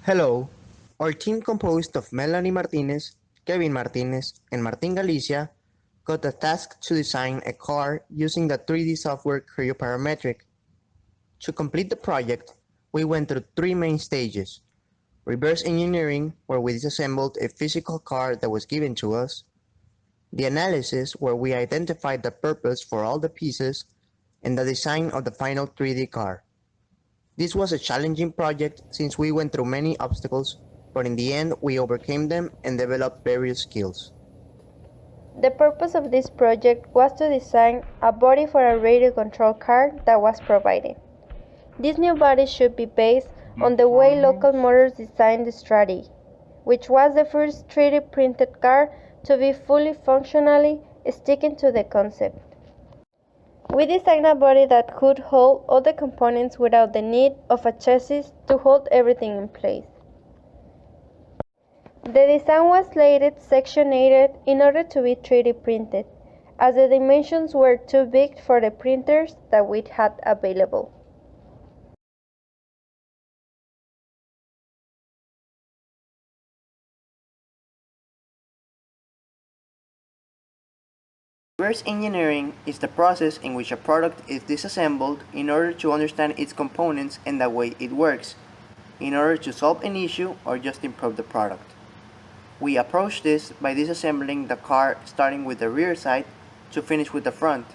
Hello, our team composed of Melanie Martinez, Kevin Martinez, and Martin Galicia got the task to design a car using the 3D software Creo Parametric. To complete the project, we went through three main stages: reverse engineering, where we disassembled a physical car that was given to us; the analysis, where we identified the purpose for all the pieces; and the design of the final 3D car. This was a challenging project since we went through many obstacles, but in the end we overcame them and developed various skills. The purpose of this project was to design a body for a radio control car that was provided. This new body should be based on the way Local Motors designed the Stratey, which was the first 3D printed car to be fully functionally sticking to the concept. We designed a body that could hold all the components without the need of a chassis to hold everything in place. The design was later sectionated in order to be 3D printed, as the dimensions were too big for the printers that we had available. Reverse engineering is the process in which a product is disassembled in order to understand its components and the way it works, in order to solve an issue or just improve the product. We approach this by disassembling the car starting with the rear side to finish with the front.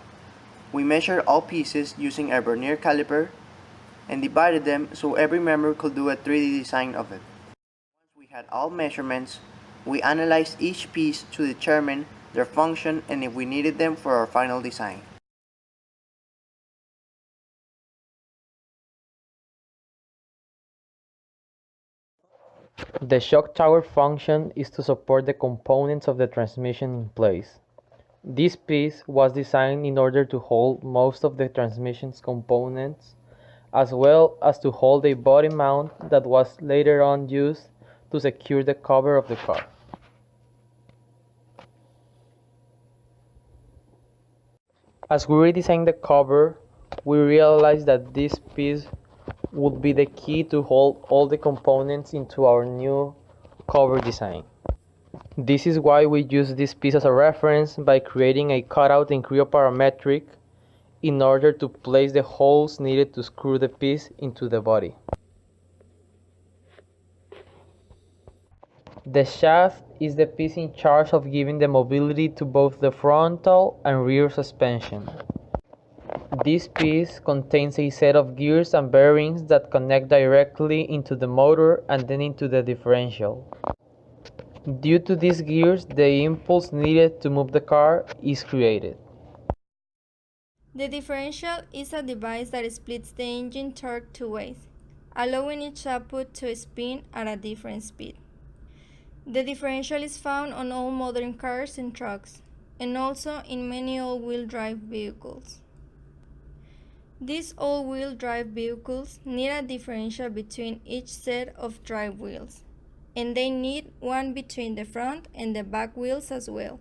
We measured all pieces using a vernier caliper and divided them so every member could do a 3D design of it. Once we had all measurements, we analyzed each piece to determine their function and if we needed them for our final design. The shock tower function is to support the components of the transmission in place. This piece was designed in order to hold most of the transmission's components, as well as to hold a body mount that was later on used to secure the cover of the car. As we redesigned the cover, we realized that this piece would be the key to hold all the components into our new cover design. This is why we use this piece as a reference by creating a cutout in Creo Parametric in order to place the holes needed to screw the piece into the body. The shaft is the piece in charge of giving the mobility to both the frontal and rear suspension. This piece contains a set of gears and bearings that connect directly into the motor and then into the differential. Due to these gears, the impulse needed to move the car is created. The differential is a device that splits the engine torque two ways, allowing each output to spin at a different speed. The differential is found on all modern cars and trucks, and also in many all-wheel drive vehicles. These all-wheel drive vehicles need a differential between each set of drive wheels, and they need one between the front and the back wheels as well,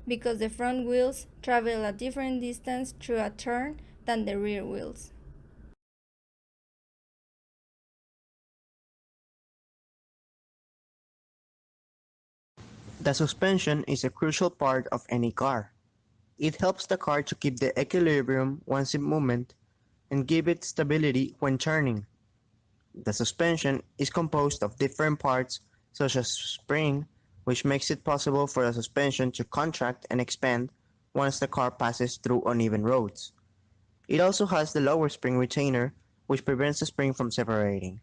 because the front wheels travel a different distance through a turn than the rear wheels. The suspension is a crucial part of any car. It helps the car to keep the equilibrium once in movement and give it stability when turning. The suspension is composed of different parts such as spring, which makes it possible for the suspension to contract and expand once the car passes through uneven roads. It also has the lower spring retainer, which prevents the spring from separating.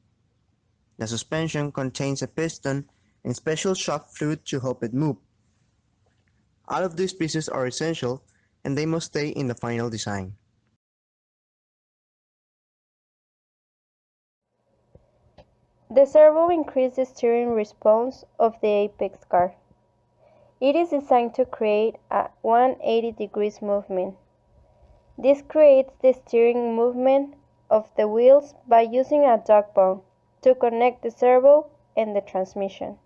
The suspension contains a piston and special shock fluid to help it move. All of these pieces are essential and they must stay in the final design. The servo increases the steering response of the Apex car. It is designed to create a 180 degrees movement. This creates the steering movement of the wheels by using a dog bone to connect the servo and the transmission.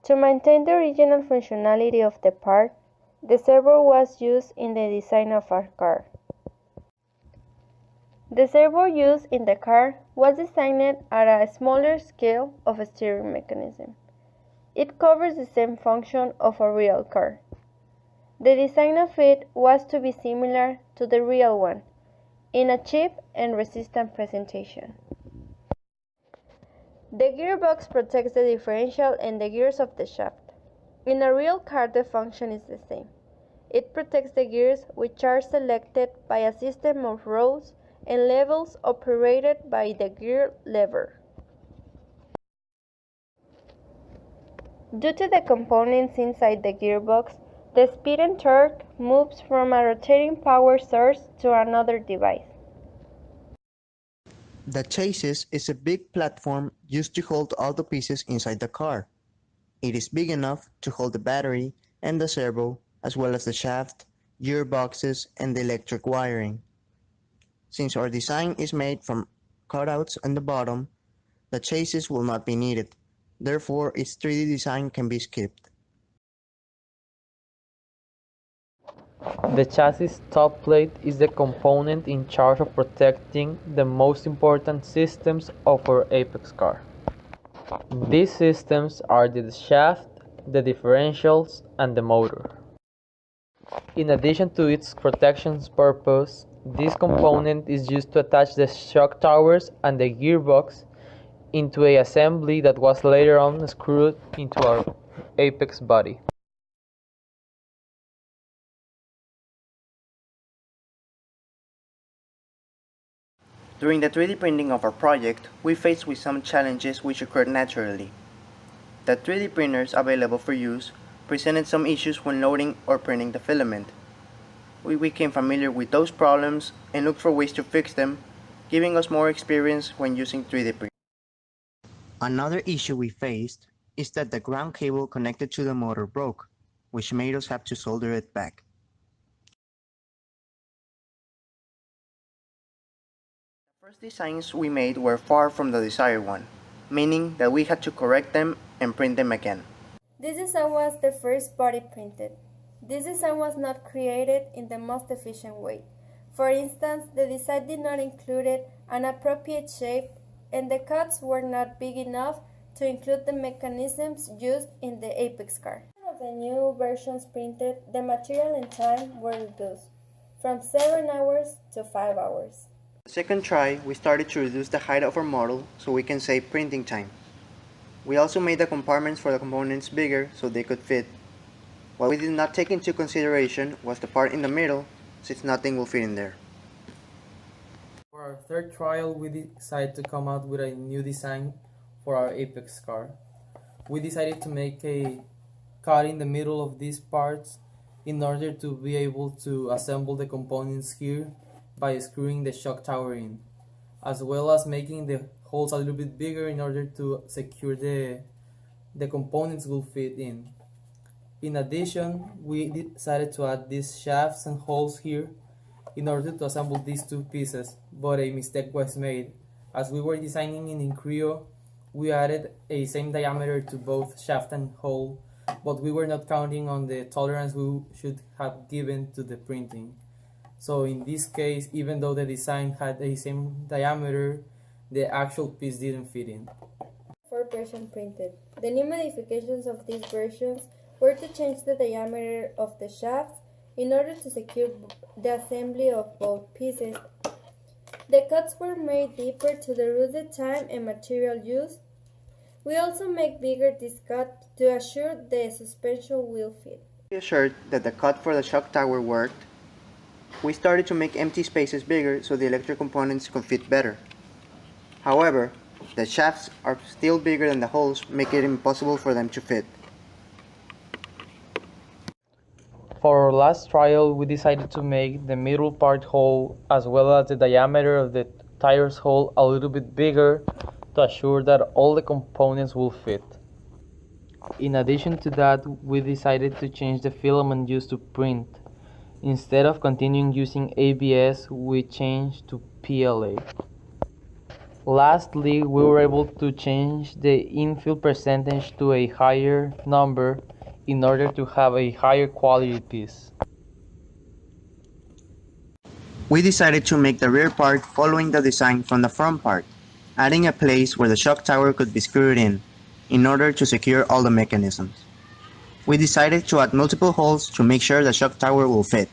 To maintain the original functionality of the part, the servo was used in the design of our car. The servo used in the car was designed at a smaller scale of a steering mechanism. It covers the same function of a real car. The design of it was to be similar to the real one, in a cheap and resistant presentation. The gearbox protects the differential and the gears of the shaft. In a real car, the function is the same. It protects the gears, which are selected by a system of rows and levels operated by the gear lever. Due to the components inside the gearbox, the speed and torque moves from a rotating power source to another device. The chassis is a big platform used to hold all the pieces inside the car. It is big enough to hold the battery and the servo, as well as the shaft, gearboxes, and the electric wiring. Since our design is made from cutouts on the bottom, the chassis will not be needed. Therefore, its 3D design can be skipped. The chassis top plate is the component in charge of protecting the most important systems of our Apex car. These systems are the shaft, the differentials, and the motor. In addition to its protection purpose, this component is used to attach the shock towers and the gearbox into an assembly that was later on screwed into our Apex body. During the 3D printing of our project, we faced with some challenges which occurred naturally. The 3D printers available for use presented some issues when loading or printing the filament. We became familiar with those problems and looked for ways to fix them, giving us more experience when using 3D printers. Another issue we faced is that the ground cable connected to the motor broke, which made us have to solder it back. The first designs we made were far from the desired one, meaning that we had to correct them and print them again. This design was the first body printed. This design was not created in the most efficient way. For instance, the design did not include an appropriate shape, and the cuts were not big enough to include the mechanisms used in the Apex car. Of the new versions printed, the material and time were reduced from 7 hours to 5 hours. The second try, we started to reduce the height of our model so we can save printing time. We also made the compartments for the components bigger so they could fit. What we did not take into consideration was the part in the middle, since nothing will fit in there. For our third trial, we decided to come out with a new design for our Apex car. We decided to make a cut in the middle of these parts in order to be able to assemble the components here by screwing the shock tower in, as well as making the holes a little bit bigger in order to secure the components will fit in. In addition, we decided to add these shafts and holes here in order to assemble these two pieces, but a mistake was made. As we were designing in Creo, we added a same diameter to both shaft and hole, but we were not counting on the tolerance we should have given to the printing. So in this case, even though the design had the same diameter, the actual piece didn't fit in. Fourth version printed. The new modifications of these versions were to change the diameter of the shafts in order to secure the assembly of both pieces. The cuts were made deeper to reduce the time and material used. We also make bigger this cut to assure the suspension will fit. To be assured that the cut for the shock tower worked, we started to make empty spaces bigger so the electric components could fit better. However, the shafts are still bigger than the holes, making it impossible for them to fit. For our last trial, we decided to make the middle part hole as well as the diameter of the tires hole a little bit bigger to assure that all the components will fit. In addition to that, we decided to change the filament used to print. Instead of continuing using ABS, we changed to PLA. Lastly, we were able to change the infill percentage to a higher number in order to have a higher quality piece. We decided to make the rear part following the design from the front part, adding a place where the shock tower could be screwed in order to secure all the mechanisms. We decided to add multiple holes to make sure the shock tower will fit.